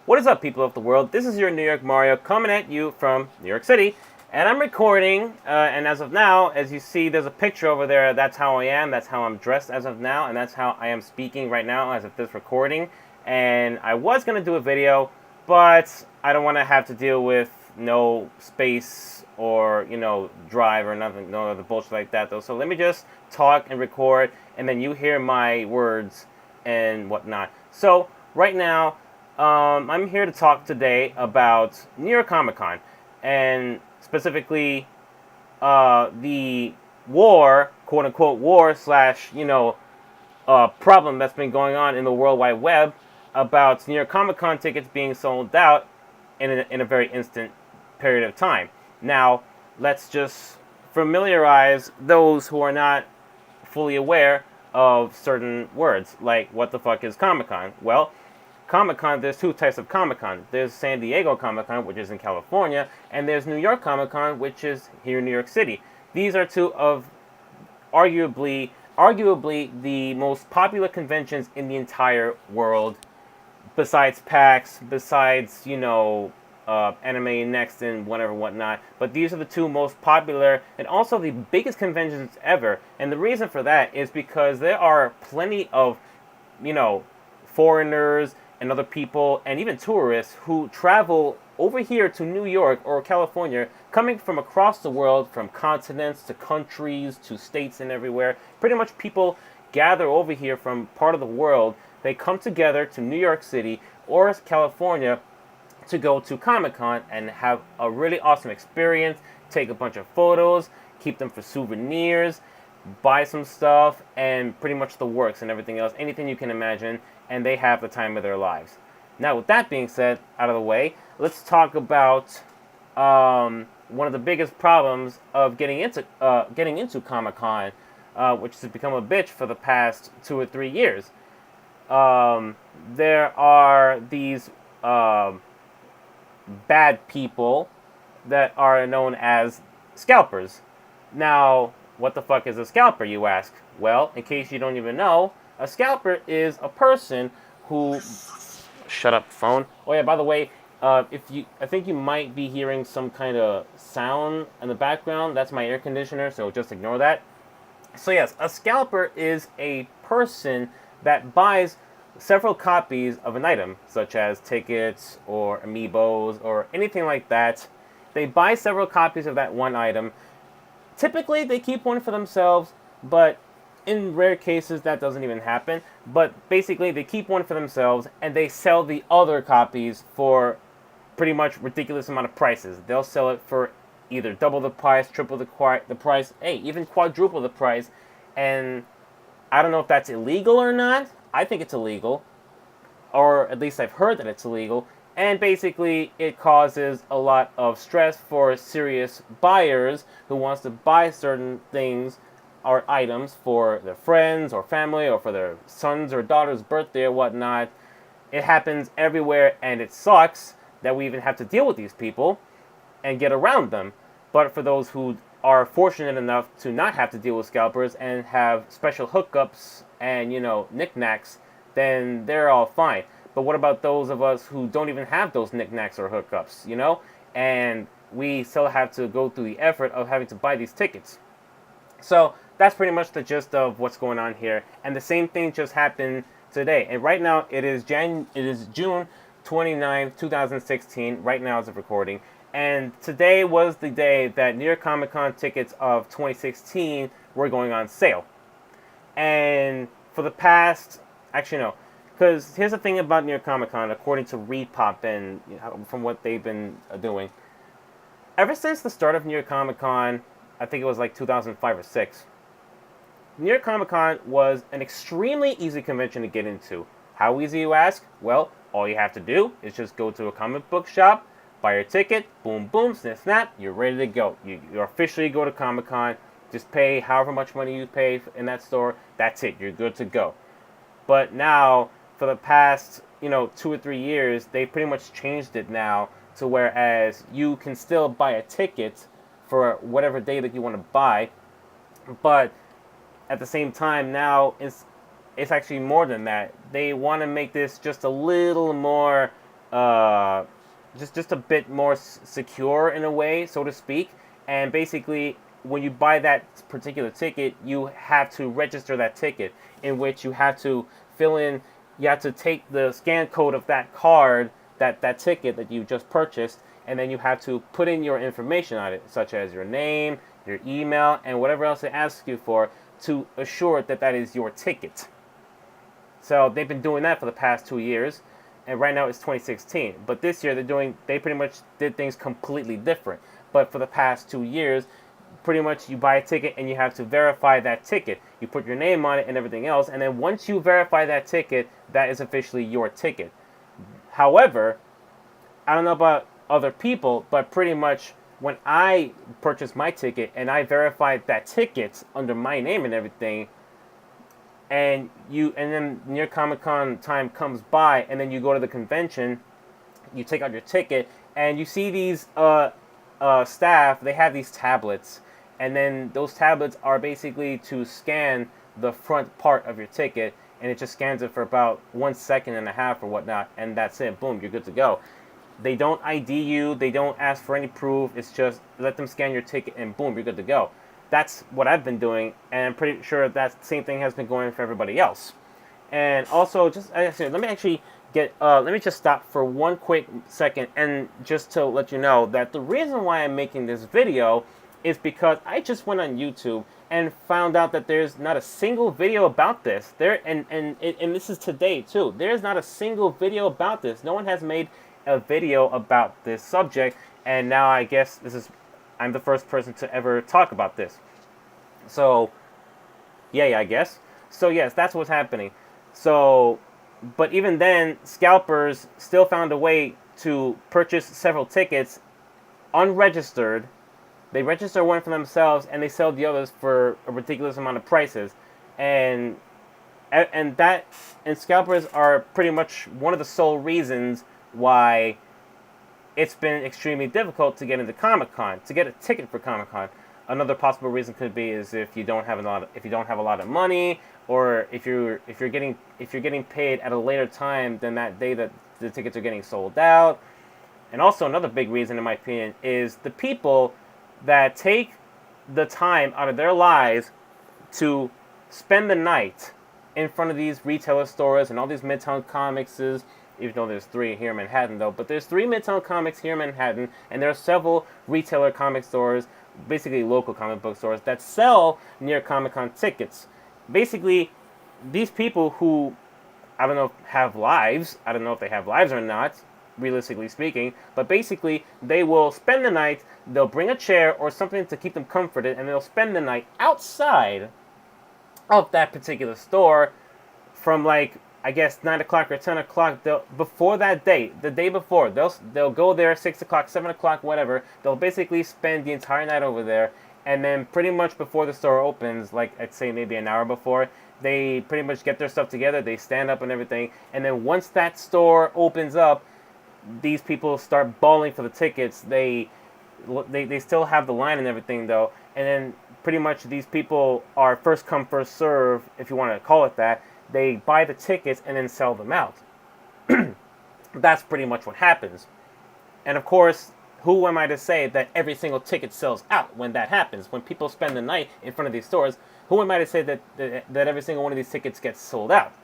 What is up, people of the world? This is your New York Mario coming at you from New York City. And I'm recording, and as of now, as you see, there's a picture over there. That's how I am. That's how I'm dressed as of now. And that's how I am speaking right now as of this recording. And I was going to do a video, but I don't want to have to deal with no space or, drive or nothing, no other bullshit like that, though. So let me just talk and record, and then you hear my words and whatnot. So right now, I'm here to talk today about New York Comic Con, and specifically the war, quote unquote war slash problem that's been going on in the World Wide Web about New York Comic Con tickets being sold out in a very instant period of time. Now, let's just familiarize those who are not fully aware of certain words, like what the fuck is Comic Con? Well, Comic-Con, there's two types of Comic-Con. There's San Diego Comic-Con, which is in California, and there's New York Comic-Con, which is here in New York City. These are two of arguably the most popular conventions in the entire world, besides PAX, besides, Anime Next and whatever, whatnot. But these are the two most popular and also the biggest conventions ever. And the reason for that is because there are plenty of, foreigners and other people and even tourists who travel over here to New York or California, coming from across the world, from continents to countries to states and everywhere. Pretty much people gather over here from part of the world. They come together to New York City or California to go to Comic-Con and have a really awesome experience, take a bunch of photos, keep them for souvenirs, buy some stuff, and pretty much the works and everything else, anything you can imagine, and they have the time of their lives. Now, with that being said, out of the way, let's talk about one of the biggest problems of getting into Comic-Con, which has become a bitch for the past 2 or 3 years. There are these bad people that are known as scalpers. Now, what the fuck is a scalper, you ask? Well, in case you don't even know, a scalper is a person who... Shut up, phone. Oh yeah, by the way, I think you might be hearing some kind of sound in the background. That's my air conditioner, so just ignore that. So yes, a scalper is a person that buys several copies of an item, such as tickets or amiibos or anything like that. They buy several copies of that one item. Typically, they keep one for themselves, but in rare cases, that doesn't even happen. But basically, they keep one for themselves, and they sell the other copies for pretty much ridiculous amount of prices. They'll sell it for either double the price, triple the price, even quadruple the price. And I don't know if that's illegal or not. I think it's illegal, or at least I've heard that it's illegal. And basically, it causes a lot of stress for serious buyers who wants to buy certain things or items for their friends or family or for their son's or daughter's birthday or whatnot. It happens everywhere, and it sucks that we even have to deal with these people and get around them. But for those who are fortunate enough to not have to deal with scalpers and have special hookups and, knickknacks, then they're all fine. But what about those of us who don't even have those knickknacks or hookups, And we still have to go through the effort of having to buy these tickets. So that's pretty much the gist of what's going on here. And the same thing just happened today. And right now it is June 29th, 2016, right now as of recording. And today was the day that New York Comic Con tickets of 2016 were going on sale. And for the past, actually no, because here's the thing about New York Comic Con, according to Repop and from what they've been doing. Ever since the start of New York Comic Con, I think it was like 2005 or 6, New York Comic Con was an extremely easy convention to get into. How easy, you ask? Well, all you have to do is just go to a comic book shop, buy your ticket, boom, boom, snap, snap, you're ready to go. You officially go to Comic Con, just pay however much money you pay in that store, that's it, you're good to go. But now, for the past, 2 or 3 years, they pretty much changed it now to whereas you can still buy a ticket for whatever day that you want to buy, but at the same time now it's actually more than that. They want to make this just a little more uh, just a bit more secure in a way, so to speak. And basically, when you buy that particular ticket, you have to register that ticket, in which you have to fill in. You have to take the scan code of that card, that ticket that you just purchased, and then you have to put in your information on it, such as your name, your email, and whatever else it asks you for, to assure that that is your ticket. So they've been doing that for the past 2 years, and right now it's 2016. But this year they pretty much did things completely different. But for the past 2 years, pretty much you buy a ticket and you have to verify that ticket. You put your name on it and everything else, and then once you verify that ticket, that is officially your ticket. However, I don't know about other people, but pretty much when I purchased my ticket and I verified that ticket under my name and everything, and then near Comic-Con time comes by, and then you go to the convention, you take out your ticket, and you see these staff, they have these tablets, and then those tablets are basically to scan the front part of your ticket, and it just scans it for about 1.5 seconds or whatnot, and that's it. Boom, you're good to go. They don't ID you, they don't ask for any proof, it's just let them scan your ticket, and boom, you're good to go. That's what I've been doing, and I'm pretty sure that same thing has been going for everybody else. And also, just let me just stop for one quick second, and just to let you know that the reason why I'm making this video is because I just went on YouTube and found out that there's not a single video about this. And this is today too. There's not a single video about this. No one has made a video about this subject, and now I guess I'm the first person to ever talk about this. So, yeah, I guess. So, yes, that's what's happening. So, but even then, scalpers still found a way to purchase several tickets unregistered. They register one for themselves, and they sell the others for a ridiculous amount of prices. And scalpers are pretty much one of the sole reasons why it's been extremely difficult to get into Comic-Con, to get a ticket for Comic-Con. Another possible reason could be is if you don't have a lot of money, or if you're getting paid at a later time than that day that the tickets are getting sold out. And also another big reason, in my opinion, is the people that take the time out of their lives to spend the night in front of these retailer stores and all these Midtown Comics, even though there's 3 here in Manhattan, though. But there's 3 Midtown Comics here in Manhattan, and there are several retailer comic stores, basically local comic book stores, that sell near Comic-Con tickets. Basically, these people who, I don't know if have lives, I don't know if they have lives or not, realistically speaking, but basically, they will spend the night, they'll bring a chair or something to keep them comforted, and they'll spend the night outside of that particular store from, like, I guess 9 o'clock or 10 o'clock. Before that day, the day before, they'll go there 6 o'clock, 7 o'clock, whatever. They'll basically spend the entire night over there, and then pretty much before the store opens, like I'd say maybe an hour before, they pretty much get their stuff together. They stand up and everything, and then once that store opens up, these people start bawling for the tickets. They still have the line and everything though, and then pretty much these people are first come first serve, if you want to call it that. They buy the tickets and then sell them out. That's pretty much what happens. And of course, who am I to say that every single ticket sells out when that happens? When people spend the night in front of these stores, who am I to say that every single one of these tickets gets sold out?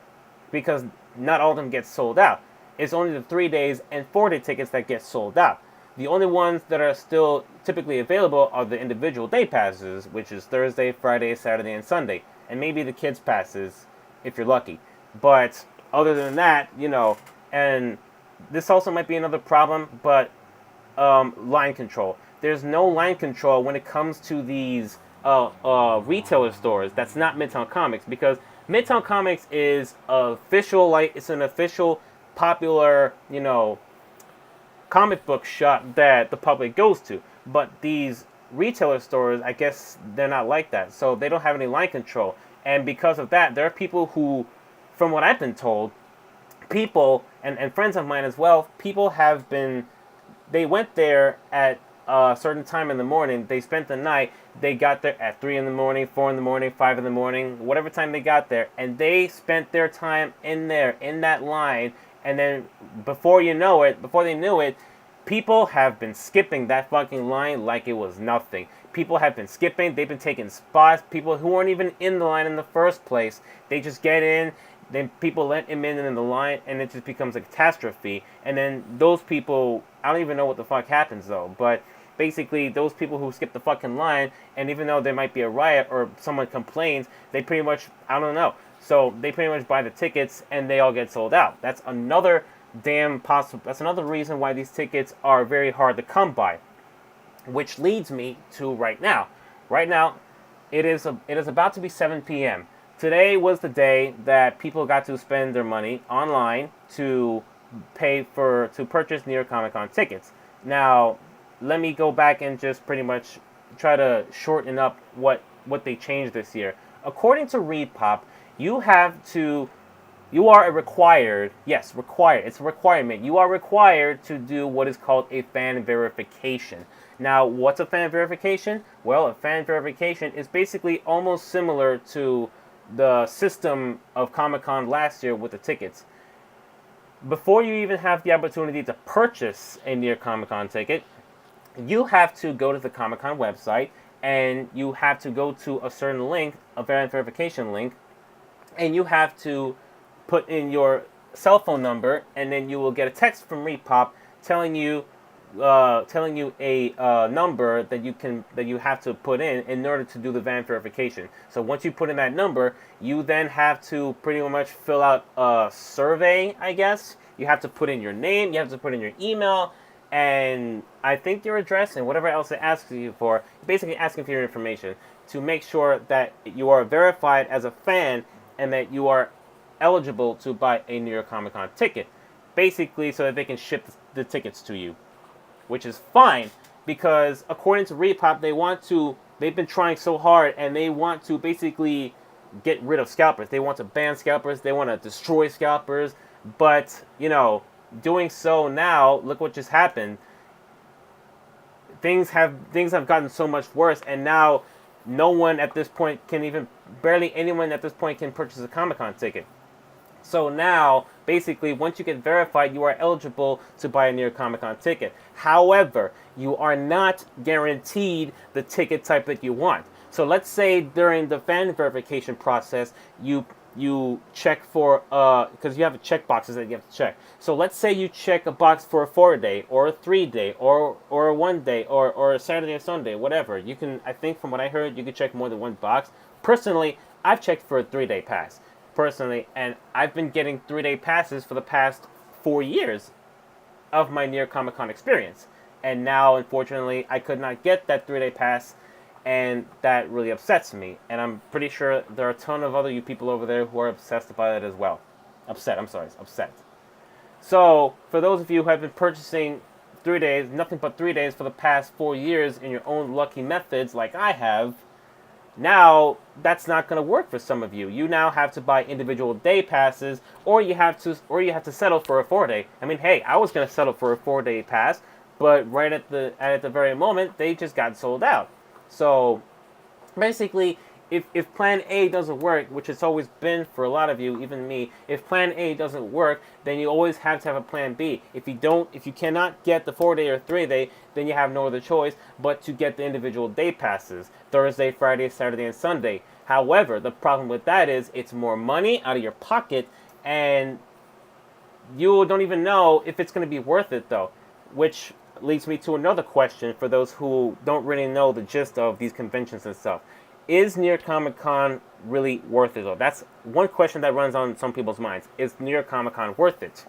Because not all of them get sold out. It's only the 3 days and 4-day tickets that get sold out. The only ones that are still typically available are the individual day passes, which is Thursday, Friday, Saturday, and Sunday. And maybe the kids' passes, if you're lucky. But other than that, and this also might be another problem, but line control. There's no line control when it comes to these retailer stores that's not Midtown Comics, because Midtown Comics is it's an official popular, comic book shop that the public goes to. But these retailer stores, I guess they're not like that, so they don't have any line control. And because of that, there are people who, from what I've been told, people, and friends of mine as well, they went there at a certain time in the morning, they spent the night, they got there at 3 in the morning, 4 in the morning, 5 in the morning, whatever time they got there, and they spent their time in there, in that line, And then before they knew it, people have been skipping that fucking line like it was nothing. People have been skipping. They've been taking spots. People who weren't even in the line in the first place. They just get in. Then people let him in the line, and it just becomes a catastrophe. And then those people, I don't even know what the fuck happens though. But basically, those people who skip the fucking line, and even though there might be a riot or someone complains, they pretty much, I don't know. So they pretty much buy the tickets, and they all get sold out. That's another that's another reason why these tickets are very hard to come by, which leads me to right now. Right now, it is about to be 7 p.m. Today was the day that people got to spend their money online to purchase New York Comic Con tickets. Now, let me go back and just pretty much try to shorten up what they changed this year. According to ReedPop, you are required, yes, required, it's a requirement. You are required to do what is called a fan verification. Now, what's a fan verification? Well, a fan verification is basically almost similar to the system of Comic-Con last year with the tickets. Before you even have the opportunity to purchase a New York Comic-Con ticket, you have to go to the Comic-Con website, and you have to go to a certain link, a fan verification link, and you have to put in your cell phone number, and then you will get a text from ReedPop telling you a number that you have to put in order to do the van verification. So once you put in that number, you then have to pretty much fill out a survey, I guess. You have to put in your name, you have to put in your email, and I think your address and whatever else it asks you for. Basically asking for your information to make sure that you are verified as a fan and that you are eligible to buy a New York Comic Con ticket, basically so that they can ship the tickets to you, which is fine because according to ReedPop, they've been trying so hard and they want to basically get rid of scalpers. They want to ban scalpers. They want to destroy scalpers. But, doing so now, look what just happened. Things have gotten so much worse, and now no one at this point barely anyone at this point can purchase a Comic-Con ticket. So now, basically, once you get verified, you are eligible to buy a New York Comic Con ticket. However, you are not guaranteed the ticket type that you want. So let's say during the fan verification process, you check for, because you have checkboxes that you have to check. So let's say you check a box for a 4-day, or a 3-day, or a 1-day, or a Saturday or Sunday, whatever. You can, I think from what I heard, you can check more than one box. Personally, I've checked for a 3-day pass. Personally, and I've been getting 3-day passes for the past 4 years of my New York Comic Con experience. And now, unfortunately, I could not get that 3-day pass, and that really upsets me. And I'm pretty sure there are a ton of other you people over there who are obsessed about it as well. Upset. So, for those of you who have been purchasing 3 days, nothing but 3 days for the past 4 years in your own lucky methods like I have, now, that's not going to work for some of you. You now have to buy individual day passes, or you have to settle for a 4-day. I mean, hey, I was going to settle for a 4-day pass, but right at the very moment, they just got sold out. So, basically, if Plan A doesn't work, which it's always been for a lot of you, even me, if Plan A doesn't work, then you always have to have a Plan B. If you cannot get the 4-day or 3-day, then you have no other choice but to get the individual day passes, Thursday, Friday, Saturday, and Sunday. However, the problem with that is it's more money out of your pocket, and you don't even know if it's going to be worth it, though, which leads me to another question for those who don't really know the gist of these conventions and stuff. Is New York Comic Con really worth it, though? That's one question that runs on some people's minds. Is New York Comic Con worth it?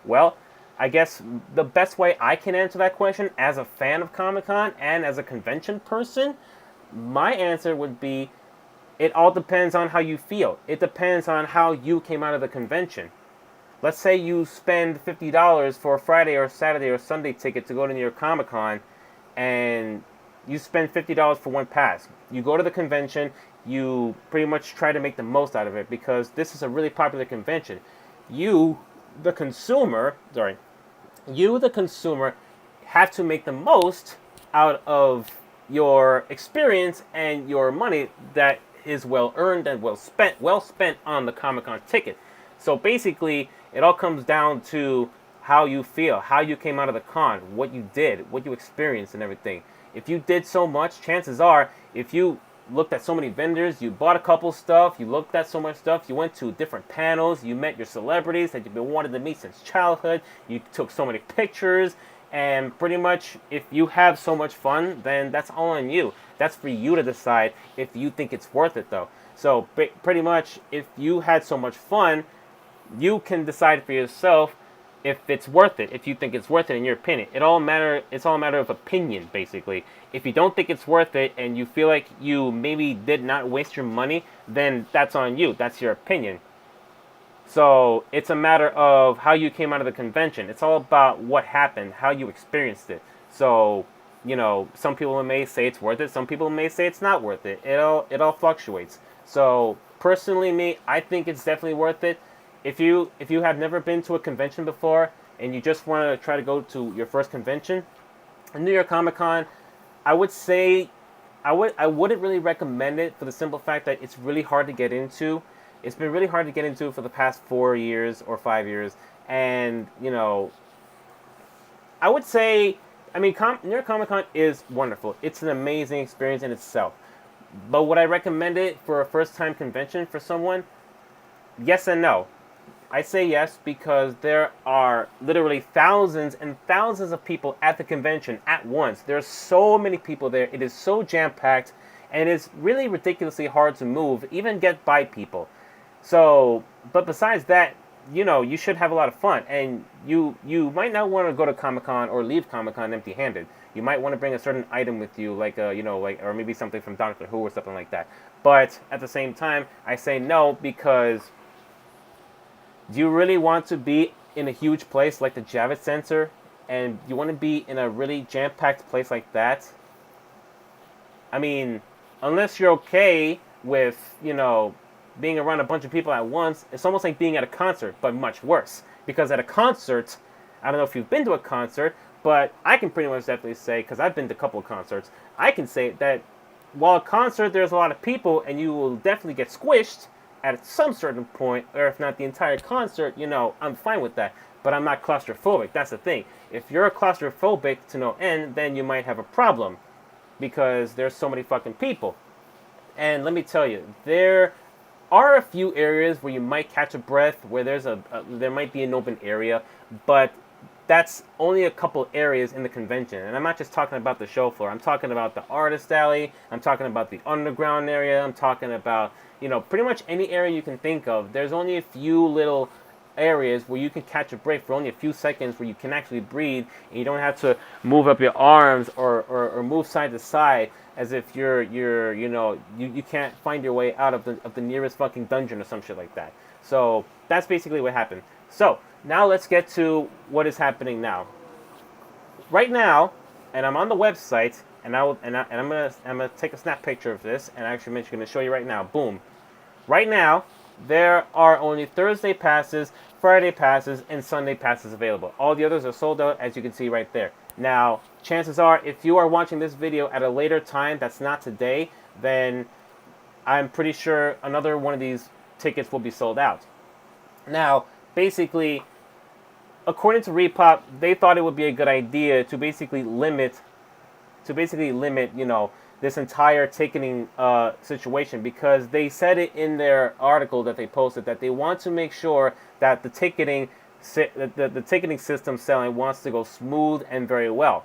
Well, I guess the best way I can answer that question as a fan of Comic Con and as a convention person, my answer would be it all depends on how you feel. It depends on how you came out of the convention. Let's say you spend $50 for a Friday or Saturday or Sunday ticket to go to New York Comic Con, and you spend $50 for one pass. You go to the convention, you pretty much try to make the most out of it because this is a really popular convention. You, the consumer, have to make the most out of your experience and your money that is well earned and well spent on the Comic-Con ticket. So basically, It all comes down to how you feel, how you came out of the con, what you did, what you experienced, and everything. If you did so much, chances are, if you looked at so many vendors, you bought a couple stuff, you looked at so much stuff, you went to different panels, you met your celebrities that you've been wanting to meet since childhood, you took so many pictures, and pretty much if you have so much fun, then that's all on you. That's for you to decide if you think it's worth it though. So pretty much if you had so much fun, you can decide for yourself if it's worth it, if you think it's worth it in your opinion. It's all a matter of opinion, basically. If you don't think it's worth it and you feel like you maybe did not waste your money, then that's on you. That's your opinion. So it's a matter of how you came out of the convention. It's all about what happened, how you experienced it. So, some people may say it's worth it. Some people may say it's not worth it. It all fluctuates. So personally, me, I think it's definitely worth it. If you have never been to a convention before and you just want to try to go to your first convention, New York Comic Con, I would say I wouldn't really recommend it for the simple fact that it's really hard to get into. It's been really hard to get into for the past 4 years or 5 years, and I would say, New York Comic Con is wonderful. It's an amazing experience in itself. But would I recommend it for a first-time convention for someone? Yes and no. I say yes because there are literally thousands and thousands of people at the convention at once. There are so many people there. It is so jam-packed, and it's really ridiculously hard to move, even get by people. So, but besides that, you should have a lot of fun, and you might not want to go to Comic-Con or leave Comic-Con empty-handed. You might want to bring a certain item with you, like or maybe something from Doctor Who or something like that. But at the same time, I say no because do you really want to be in a huge place like the Javits Center, and you want to be in a really jam-packed place like that? Unless you're okay with being around a bunch of people at once, it's almost like being at a concert, but much worse. Because at a concert, I don't know if you've been to a concert, but I can pretty much definitely say, because I've been to a couple of concerts, I can say that while a concert there's a lot of people and you will definitely get squished at some certain point, or if not the entire concert, I'm fine with that. But I'm not claustrophobic, that's the thing. If you're claustrophobic to no end, then you might have a problem. Because there's so many fucking people. And let me tell you, there are a few areas where you might catch a breath, where there might be an open area, but that's only a couple areas in the convention. And I'm not just talking about the show floor. I'm talking about the artist alley. I'm talking about the underground area. I'm talking about, pretty much any area you can think of. There's only a few little areas where you can catch a break for only a few seconds, where you can actually breathe and you don't have to move up your arms or move side to side as if you can't find your way out of the nearest fucking dungeon or some shit like that. So that's basically what happened. So now let's get to what is happening now. Right now, and I'm on the website, and I'm gonna take a snap picture of this, and I'm going to show you right now. Boom. Right now, there are only Thursday passes, Friday passes, and Sunday passes available. All the others are sold out, as you can see right there. Now, chances are, if you are watching this video at a later time that's not today, then I'm pretty sure another one of these tickets will be sold out. Now, basically, according to Repop, they thought it would be a good idea to basically limit, this entire ticketing situation, because they said it in their article that they posted that they want to make sure that the ticketing system selling wants to go smooth and very well,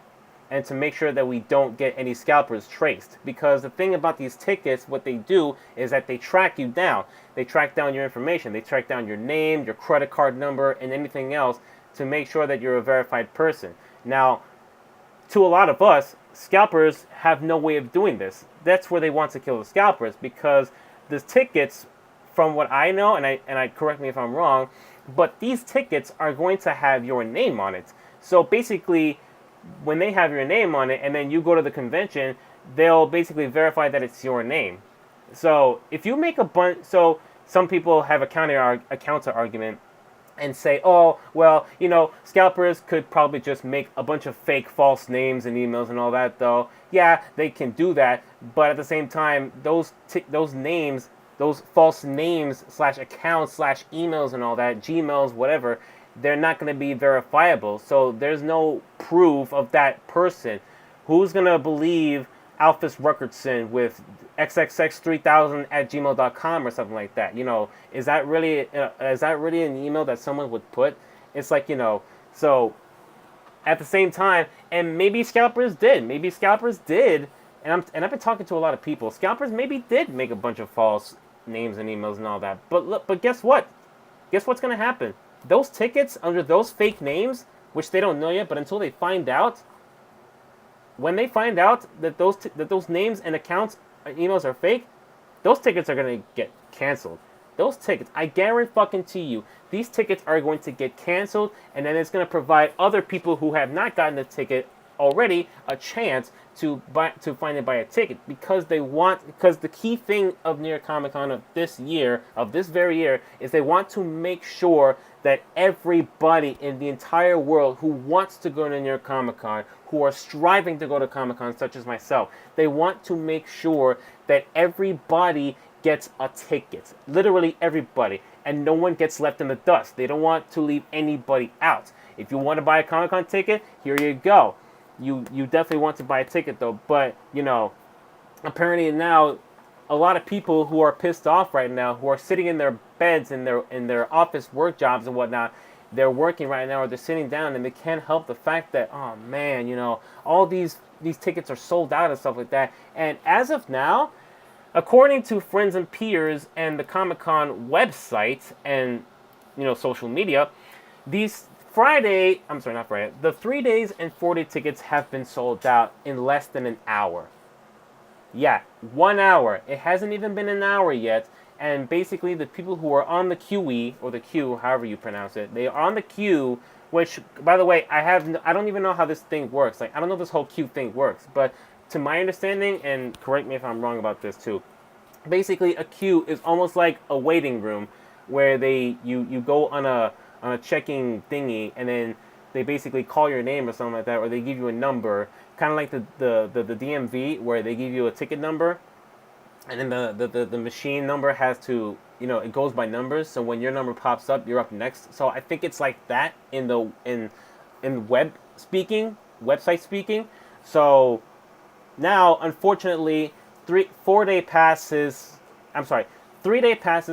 and to make sure that we don't get any scalpers traced. Because the thing about these tickets, what they do is that they track you down. They track down your information. They track down your name, your credit card number, and anything else to make sure that you're a verified person. Now, to a lot of us, scalpers have no way of doing this. That's where they want to kill the scalpers, because the tickets, from what I know, and I correct me if I'm wrong, but these tickets are going to have your name on it. So basically, when they have your name on it and then you go to the convention, they'll basically verify that it's your name. So if you make a bunch, so some people have a counter argument and say, oh, well, scalpers could probably just make a bunch of fake false names and emails and all that, though. Yeah, they can do that, but at the same time, those names, those false names slash accounts slash emails and all that, Gmails, whatever, they're not going to be verifiable. So there's no proof of that person. Who's going to believe Alphys Ruckertson with xxx3000 at gmail.com or something like that? Is that really an email that someone would put? It's like, so at the same time, and maybe Scalpers did. And I've been talking to a lot of people. Scalpers maybe did make a bunch of false names and emails and all that. But guess what? Guess what's going to happen? Those tickets under those fake names, which they don't know yet, but until they find out, when they find out that those names and accounts and emails are fake, those tickets are going to get canceled. Those tickets, I guarantee you, these tickets are going to get canceled, and then it's going to provide other people who have not gotten the ticket already a chance to finally buy a ticket, because the key thing of New York Comic Con of this very year, is they want to make sure that everybody in the entire world who wants to go to New York Comic Con, who are striving to go to Comic Con, such as myself, they want to make sure that everybody gets a ticket. Literally everybody. And no one gets left in the dust. They don't want to leave anybody out. If you want to buy a Comic Con ticket, here you go. You definitely want to buy a ticket though. But, apparently now a lot of people who are pissed off right now, who are sitting in their beds in their office work jobs and whatnot, they're working right now, or they're sitting down, and they can't help the fact that, oh man, all these tickets are sold out and stuff like that. And as of now, according to friends and peers and the Comic-Con website and social media, the 3 days and 4 day tickets have been sold out in less than an hour. Yeah, 1 hour. It hasn't even been an hour yet. And basically, the people who are on the QE, or the queue, however you pronounce it, they are on the queue, which, by the way, I don't even know how this thing works. Like, I don't know if this whole queue thing works. But to my understanding, and correct me if I'm wrong about this too, basically a queue is almost like a waiting room where you go on a checking thingy, and then they basically call your name or something like that, or they give you a number, kind of like the DMV, where they give you a ticket number, and then the machine number has to, it goes by numbers, so when your number pops up, you're up next. So I think it's like that in website speaking. So now, unfortunately, 3-day passes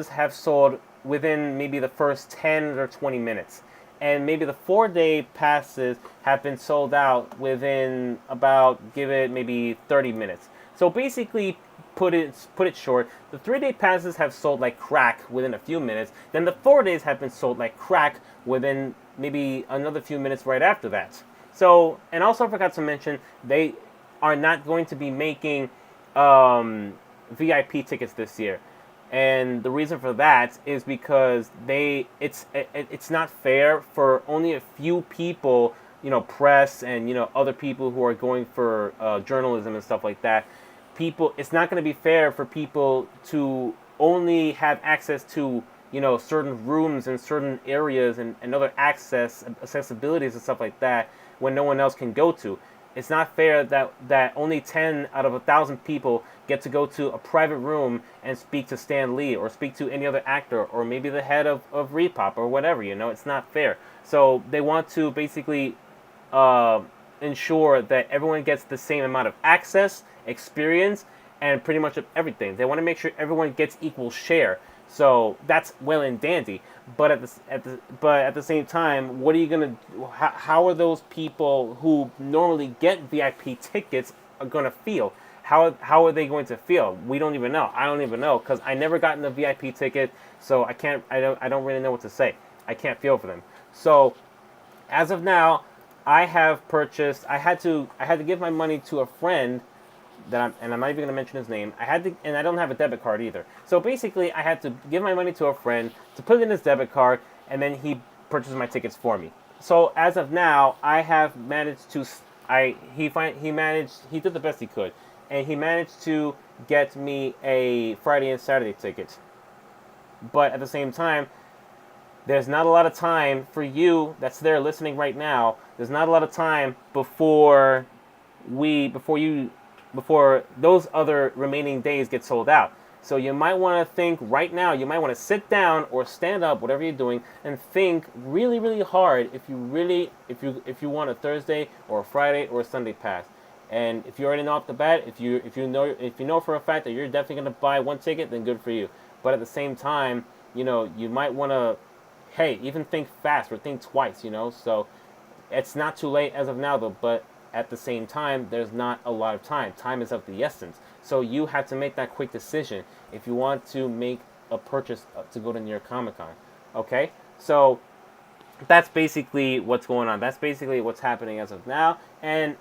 have sold within maybe the first 10 or 20 minutes. And maybe the 4-day passes have been sold out within about, give it maybe 30 minutes. So basically, put it short, the 3-day passes have sold like crack within a few minutes. Then the 4 days have been sold like crack within maybe another few minutes right after that. So, and also I forgot to mention, they are not going to be making VIP tickets this year. And the reason for that is because it's not fair for only a few people, press and other people who are going for journalism and stuff like that. It's not going to be fair for people to only have access to certain rooms and certain areas and other accessibilities and stuff like that when no one else can go to. It's not fair that only 10 out of 1,000 people get to go to a private room and speak to Stan Lee or speak to any other actor or maybe the head of Repop or whatever. It's not fair. So they want to basically ensure that everyone gets the same amount of access, experience, and pretty much of everything. They want to make sure everyone gets equal share. So that's well and dandy, but at the same time, what are you gonna? How are those people who normally get VIP tickets are gonna feel? How are they going to feel? We don't even know. I don't even know, because I never gotten a VIP ticket, so I can't. I don't really know what to say. I can't feel for them. So as of now, I have purchased. I had to give my money to a friend. I'm not even going to mention his name. And I don't have a debit card either. So basically, I had to give my money to a friend to put it in his debit card, and then he purchased my tickets for me. So as of now, I have managed to. He did the best he could, and he managed to get me a Friday and Saturday ticket. But at the same time, there's not a lot of time for you that's there listening right now. There's not a lot of time before those other remaining days get sold out. So you might want to think right now, you might want to sit down or stand up, whatever you're doing, and think really, really hard if you want a Thursday or a Friday or a Sunday pass. And if you already know off the bat, if you know for a fact that you're definitely going to buy one ticket, then good for you. But at the same time, you might want to, hey, even think fast or think twice, So it's not too late as of now, though, but at the same time, there's not a lot of time. Time is of the essence. So you have to make that quick decision if you want to make a purchase to go to New York Comic Con. Okay? So that's basically what's going on. That's basically what's happening as of now. And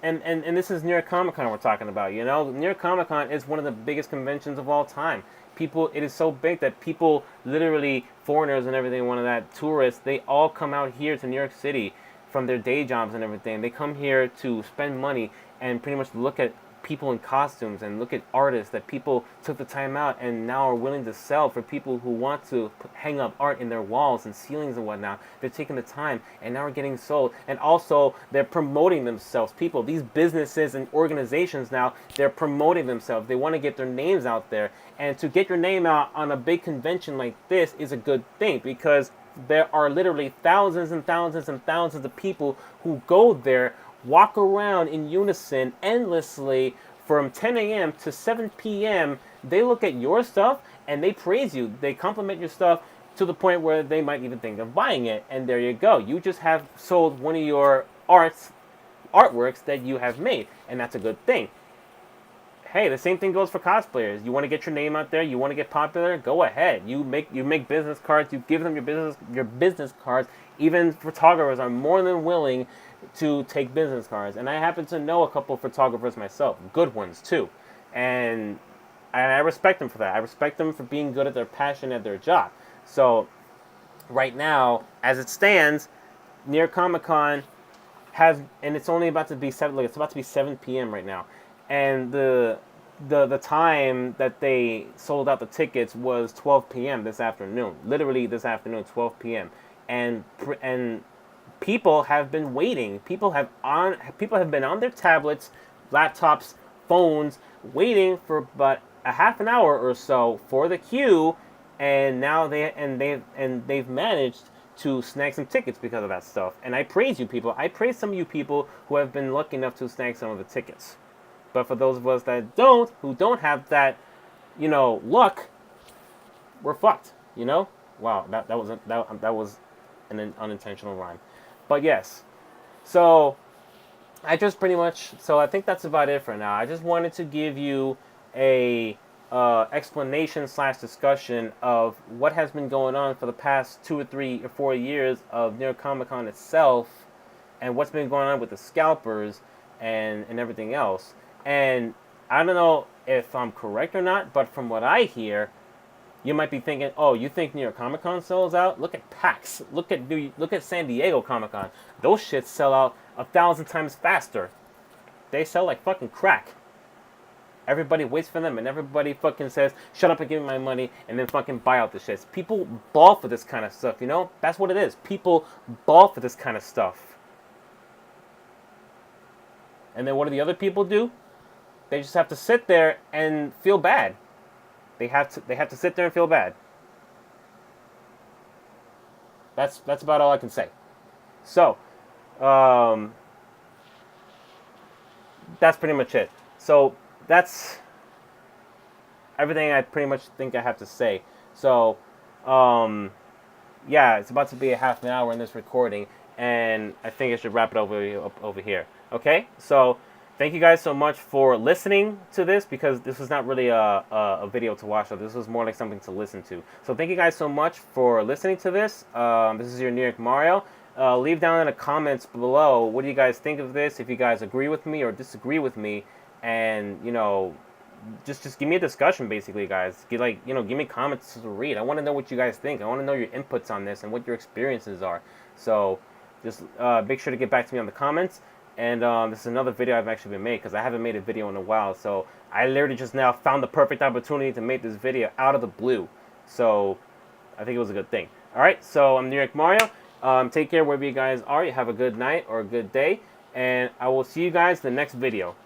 this is New York Comic Con we're talking about. New York Comic Con is one of the biggest conventions of all time. It is so big that people, literally foreigners and everything, one of that, tourists, they all come out here to New York City from their day jobs and everything. They come here to spend money and pretty much look at people in costumes and look at artists that people took the time out and now are willing to sell for people who want to hang up art in their walls and ceilings and whatnot. They're taking the time and now are getting sold. And also they're promoting themselves. These businesses and organizations now, they're promoting themselves. They want to get their names out there. And to get your name out on a big convention like this is a good thing, because there are literally thousands and thousands and thousands of people who go there, walk around in unison endlessly from 10 a.m. to 7 p.m. They look at your stuff and they praise you. They compliment your stuff to the point where they might even think of buying it. And there you go. You just have sold one of your artworks that you have made, and that's a good thing. Hey, the same thing goes for cosplayers. You want to get your name out there, you want to get popular, go ahead. You make business cards, you give them your business cards. Even photographers are more than willing to take business cards. And I happen to know a couple of photographers myself, good ones too. And I respect them for that. I respect them for being good at their passion, at their job. So right now, as it stands, New York Comic Con and it's only about to be 7 p.m. right now. And the time that they sold out the tickets was 12 p.m. this afternoon. Literally this afternoon, 12 p.m. And people have been waiting. People have been on their tablets, laptops, phones, waiting for about a half an hour or so for the queue, and now they've managed to snag some tickets because of that stuff. And I praise you people. I praise some of you people who have been lucky enough to snag some of the tickets. But for those of us that who don't have that, luck, we're fucked. Wow, that was an unintentional rhyme. But yes, so I think that's about it for now. I just wanted to give you a explanation / discussion of what has been going on for the past 2 or 3 or 4 years of New York Comic Con itself, and what's been going on with the scalpers and everything else. And I don't know if I'm correct or not, but from what I hear, you might be thinking, oh, you think New York Comic Con sells out? Look at PAX. Look at San Diego Comic Con. Those shits sell out 1,000 times faster. They sell like fucking crack. Everybody waits for them, and everybody fucking says, shut up and give me my money, and then fucking buy out the shits. People ball for this kind of stuff, That's what it is. People ball for this kind of stuff. And then what do the other people do? They just have to sit there and feel bad. They have to sit there and feel bad. That's about all I can say. So, that's pretty much it. So that's everything I pretty much think I have to say. So, yeah, it's about to be a half an hour in this recording, and I think I should wrap it over here. Okay, so. Thank you guys so much for listening to this, because this was not really a video to watch. This was more like something to listen to. So thank you guys so much for listening to this. This is your New York Mario. Leave down in the comments below, what do you guys think of this? If you guys agree with me or disagree with me, and just give me a discussion, basically, guys. Give me comments to read. I want to know what you guys think. I want to know your inputs on this and what your experiences are. So just make sure to get back to me on the comments. And this is another video I've actually been made, because I haven't made a video in a while. So I literally just now found the perfect opportunity to make this video out of the blue. So I think it was a good thing. Alright, so I'm New York Mario. Take care wherever you guys are. You have a good night or a good day. And I will see you guys in the next video.